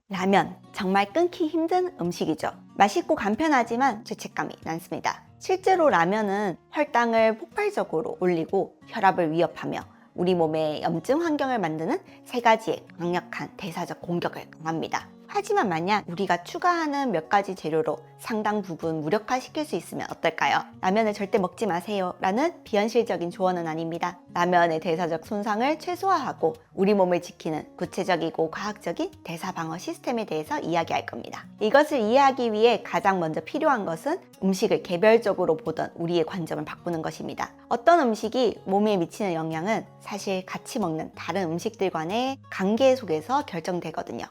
라면, 정말 끊기 힘든 음식이죠. 맛있고 간편하지만 죄책감이 많습니다. 실제로 라면은 혈당을 폭발적으로 올리고 혈압을 위협하며 우리 몸의 염증 환경을 만드는 세 가지의 강력한 대사적 공격을 강합니다. 하지만 만약 우리가 추가하는 몇 가지 재료로 상당 부분 무력화시킬 수 있으면 어떨까요? 라면을 절대 먹지 마세요 라는 비현실적인 조언은 아닙니다. 라면의 대사적 손상을 최소화하고 우리 몸을 지키는 구체적이고 과학적인 대사 방어 시스템에 대해서 이야기할 겁니다. 이것을 이해하기 위해 가장 먼저 필요한 것은 음식을 개별적으로 보던 우리의 관점을 바꾸는 것입니다. 어떤 음식이 몸에 미치는 영향은 사실 같이 먹는 다른 음식들 간의 관계 속에서 결정되거든요.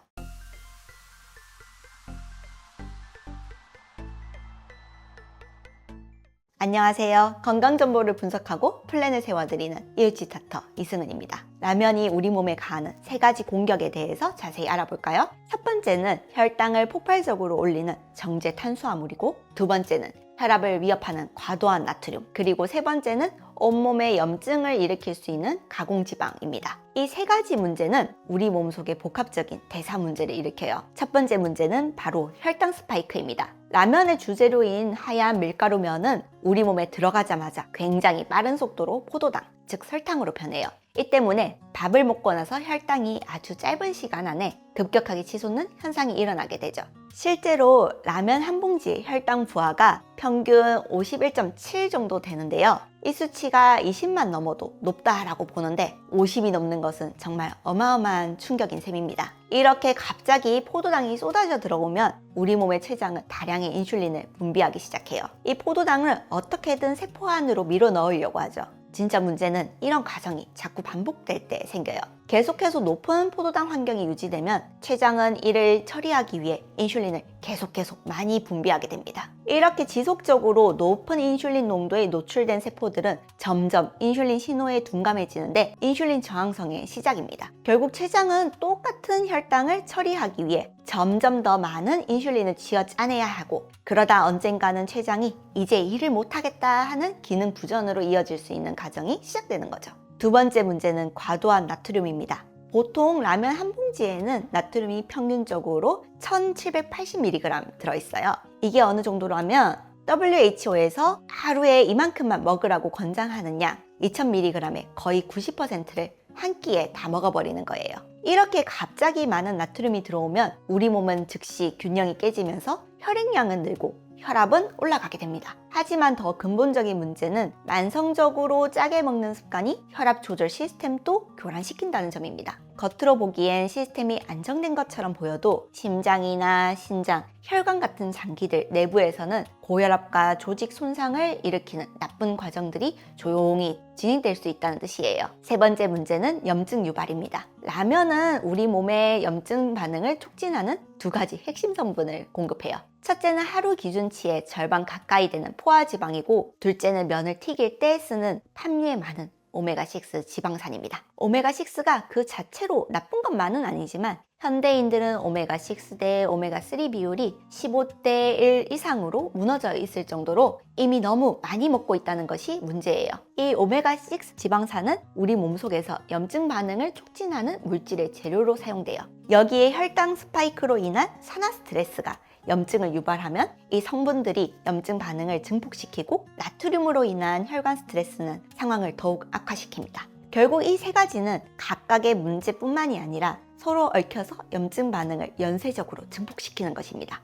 안녕하세요. 건강정보를 분석하고 플랜을 세워드리는 이웃지타터 이승은입니다. 라면이 우리 몸에 가하는 세 가지 공격에 대해서 자세히 알아볼까요? 첫 번째는 혈당을 폭발적으로 올리는 정제 탄수화물이고, 두 번째는 혈압을 위협하는 과도한 나트륨, 그리고 세 번째는 온몸에 염증을 일으킬 수 있는 가공지방입니다. 이 세 가지 문제는 우리 몸속에 복합적인 대사 문제를 일으켜요. 첫 번째 문제는 바로 혈당 스파이크입니다. 라면의 주재료인 하얀 밀가루면은 우리 몸에 들어가자마자 굉장히 빠른 속도로 포도당, 즉 설탕으로 변해요. 이 때문에 밥을 먹고 나서 혈당이 아주 짧은 시간 안에 급격하게 치솟는 현상이 일어나게 되죠. 실제로 라면 한 봉지의 혈당 부하가 평균 51.7 정도 되는데요. 이 수치가 20만 넘어도 높다라고 보는데 50이 넘는 것은 정말 어마어마한 충격인 셈입니다. 이렇게 갑자기 포도당이 쏟아져 들어오면 우리 몸의 췌장은 다량의 인슐린을 분비하기 시작해요. 이 포도당을 어떻게든 세포 안으로 밀어 넣으려고 하죠. 진짜 문제는 이런 과정이 자꾸 반복될 때 생겨요. 계속해서 높은 포도당 환경이 유지되면 췌장은 이를 처리하기 위해 인슐린을 계속 많이 분비하게 됩니다. 이렇게 지속적으로 높은 인슐린 농도에 노출된 세포들은 점점 인슐린 신호에 둔감해지는데 인슐린 저항성의 시작입니다. 결국 췌장은 똑같은 혈당을 처리하기 위해 점점 더 많은 인슐린을 쥐어짜내야 하고, 그러다 언젠가는 췌장이 이제 일을 못하겠다 하는 기능 부전으로 이어질 수 있는 과정이 시작되는 거죠. 두 번째 문제는 과도한 나트륨입니다. 보통 라면 한 봉지에는 나트륨이 평균적으로 1780mg 들어있어요. 이게 어느 정도로 하면 WHO에서 하루에 이만큼만 먹으라고 권장하는 양 2000mg의 거의 90%를 한 끼에 다 먹어버리는 거예요. 이렇게 갑자기 많은 나트륨이 들어오면 우리 몸은 즉시 균형이 깨지면서 혈액량은 늘고 혈압은 올라가게 됩니다. 하지만 더 근본적인 문제는 만성적으로 짜게 먹는 습관이 혈압 조절 시스템도 교란시킨다는 점입니다. 겉으로 보기엔 시스템이 안정된 것처럼 보여도 심장이나 신장, 혈관 같은 장기들 내부에서는 고혈압과 조직 손상을 일으키는 나쁜 과정들이 조용히 진행될 수 있다는 뜻이에요. 세 번째 문제는 염증 유발입니다. 라면은 우리 몸의 염증 반응을 촉진하는 두 가지 핵심 성분을 공급해요. 첫째는 하루 기준치의 절반 가까이 되는 포화지방이고, 둘째는 면을 튀길 때 쓰는 함유에 많은 오메가6 지방산입니다. 오메가6가 그 자체로 나쁜 것만은 아니지만 현대인들은 오메가6 대 오메가3 비율이 15대 1 이상으로 무너져 있을 정도로 이미 너무 많이 먹고 있다는 것이 문제예요. 이 오메가6 지방산은 우리 몸속에서 염증 반응을 촉진하는 물질의 재료로 사용돼요. 여기에 혈당 스파이크로 인한 산화 스트레스가 염증을 유발하면 이 성분들이 염증 반응을 증폭시키고, 나트륨으로 인한 혈관 스트레스는 상황을 더욱 악화시킵니다. 결국 이 세 가지는 각각의 문제뿐만이 아니라 서로 얽혀서 염증 반응을 연쇄적으로 증폭시키는 것입니다.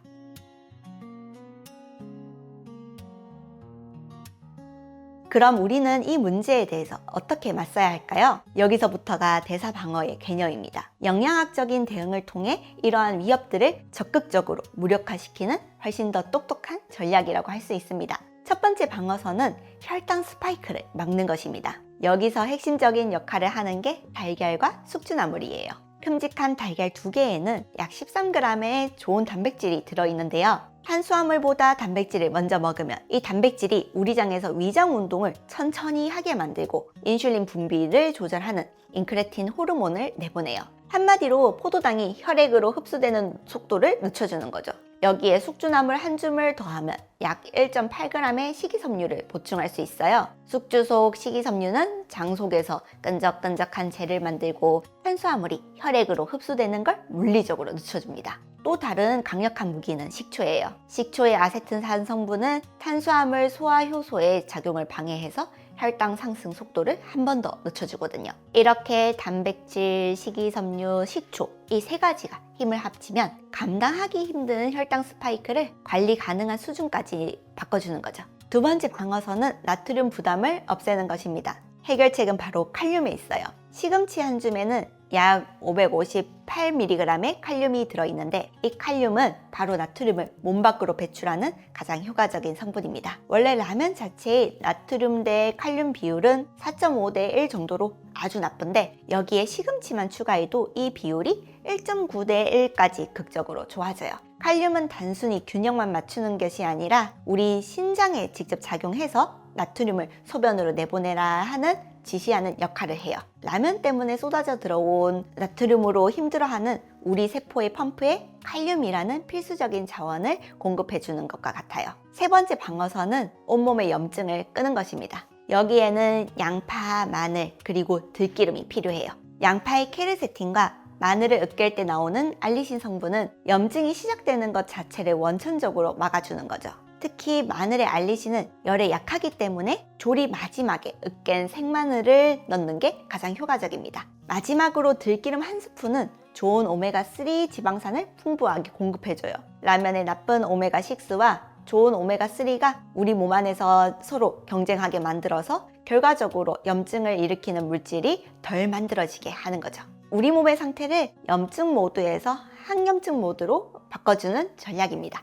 그럼 우리는 이 문제에 대해서 어떻게 맞서야 할까요? 여기서부터가 대사 방어의 개념입니다. 영양학적인 대응을 통해 이러한 위협들을 적극적으로 무력화시키는 훨씬 더 똑똑한 전략이라고 할 수 있습니다. 첫 번째 방어선은 혈당 스파이크를 막는 것입니다. 여기서 핵심적인 역할을 하는 게 달걀과 숙주나물이에요. 큼직한 달걀 2개에는 약 13g의 좋은 단백질이 들어있는데요. 탄수화물보다 단백질을 먼저 먹으면 이 단백질이 우리 장에서 위장 운동을 천천히 하게 만들고 인슐린 분비를 조절하는 인크레틴 호르몬을 내보내요. 한마디로 포도당이 혈액으로 흡수되는 속도를 늦춰주는 거죠. 여기에 숙주나물 한 줌을 더하면 약 1.8g의 식이섬유를 보충할 수 있어요. 숙주 속 식이섬유는 장 속에서 끈적끈적한 젤을 만들고 탄수화물이 혈액으로 흡수되는 걸 물리적으로 늦춰줍니다. 또 다른 강력한 무기는 식초예요. 식초의 아세트산 성분은 탄수화물 소화 효소의 작용을 방해해서 혈당 상승 속도를 한 번 더 늦춰주거든요. 이렇게 단백질, 식이섬유, 식초 이 세 가지가 힘을 합치면 감당하기 힘든 혈당 스파이크를 관리 가능한 수준까지 바꿔주는 거죠. 두 번째 방어선은 나트륨 부담을 없애는 것입니다. 해결책은 바로 칼륨에 있어요. 시금치 한 줌에는 약 558mg의 칼륨이 들어있는데 이 칼륨은 바로 나트륨을 몸 밖으로 배출하는 가장 효과적인 성분입니다. 원래 라면 자체의 나트륨 대 칼륨 비율은 4.5 대 1 정도로 아주 나쁜데 여기에 시금치만 추가해도 이 비율이 1.9 대 1까지 극적으로 좋아져요. 칼륨은 단순히 균형만 맞추는 것이 아니라 우리 신장에 직접 작용해서 나트륨을 소변으로 내보내라 하는 지시하는 역할을 해요. 라면 때문에 쏟아져 들어온 나트륨으로 힘들어하는 우리 세포의 펌프에 칼륨이라는 필수적인 자원을 공급해 주는 것과 같아요. 세 번째 방어선은 온몸의 염증을 끄는 것입니다. 여기에는 양파, 마늘, 그리고 들기름이 필요해요. 양파의 케르세틴과 마늘을 으깰 때 나오는 알리신 성분은 염증이 시작되는 것 자체를 원천적으로 막아주는 거죠. 특히 마늘의 알리신은 열에 약하기 때문에 조리 마지막에 으깬 생마늘을 넣는 게 가장 효과적입니다. 마지막으로 들기름 한 스푼은 좋은 오메가3 지방산을 풍부하게 공급해줘요. 라면의 나쁜 오메가6와 좋은 오메가3가 우리 몸 안에서 서로 경쟁하게 만들어서 결과적으로 염증을 일으키는 물질이 덜 만들어지게 하는 거죠. 우리 몸의 상태를 염증 모드에서 항염증 모드로 바꿔주는 전략입니다.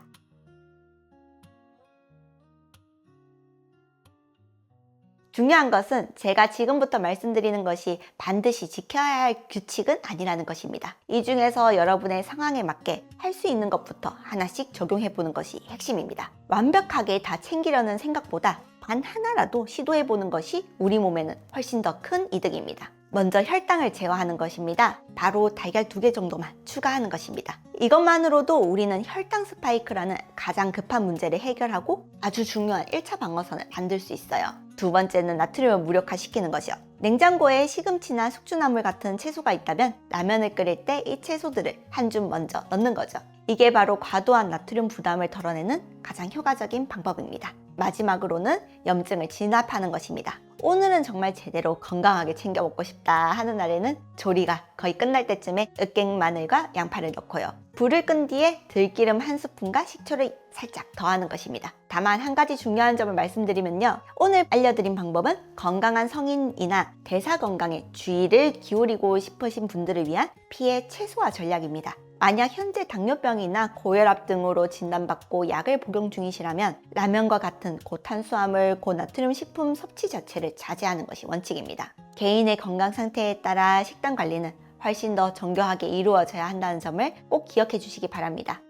중요한 것은 제가 지금부터 말씀드리는 것이 반드시 지켜야 할 규칙은 아니라는 것입니다. 이 중에서 여러분의 상황에 맞게 할 수 있는 것부터 하나씩 적용해 보는 것이 핵심입니다. 완벽하게 다 챙기려는 생각보다 단 하나라도 시도해 보는 것이 우리 몸에는 훨씬 더 큰 이득입니다. 먼저 혈당을 제어하는 것입니다. 바로 달걀 2개 정도만 추가하는 것입니다. 이것만으로도 우리는 혈당 스파이크라는 가장 급한 문제를 해결하고 아주 중요한 1차 방어선을 만들 수 있어요. 두 번째는 나트륨을 무력화시키는 것이요. 냉장고에 시금치나 숙주나물 같은 채소가 있다면 라면을 끓일 때 이 채소들을 한 줌 먼저 넣는 거죠. 이게 바로 과도한 나트륨 부담을 덜어내는 가장 효과적인 방법입니다. 마지막으로는 염증을 진압하는 것입니다. 오늘은 정말 제대로 건강하게 챙겨 먹고 싶다 하는 날에는 조리가 거의 끝날 때쯤에 으깬 마늘과 양파를 넣고요. 불을 끈 뒤에 들기름 한 스푼과 식초를 살짝 더하는 것입니다. 다만 한 가지 중요한 점을 말씀드리면요. 오늘 알려드린 방법은 건강한 성인이나 대사 건강에 주의를 기울이고 싶으신 분들을 위한 피해 최소화 전략입니다. 만약 현재 당뇨병이나 고혈압 등으로 진단받고 약을 복용 중이시라면 라면과 같은 고탄수화물, 고나트륨 식품 섭취 자체를 자제하는 것이 원칙입니다. 개인의 건강 상태에 따라 식단 관리는 훨씬 더 정교하게 이루어져야 한다는 점을 꼭 기억해 주시기 바랍니다.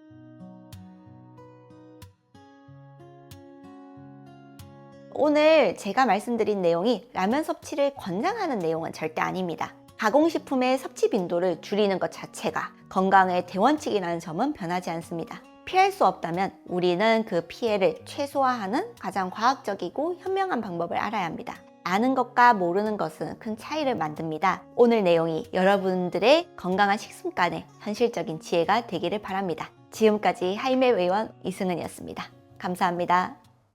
오늘 제가 말씀드린 내용이 라면 섭취를 권장하는 내용은 절대 아닙니다. 가공식품의 섭취 빈도를 줄이는 것 자체가 건강의 대원칙이라는 점은 변하지 않습니다. 피할 수 없다면 우리는 그 피해를 최소화하는 가장 과학적이고 현명한 방법을 알아야 합니다. 아는 것과 모르는 것은 큰 차이를 만듭니다. 오늘 내용이 여러분들의 건강한 식습관에 현실적인 지혜가 되기를 바랍니다. 지금까지 하이맵 의원 이승은이었습니다. 감사합니다.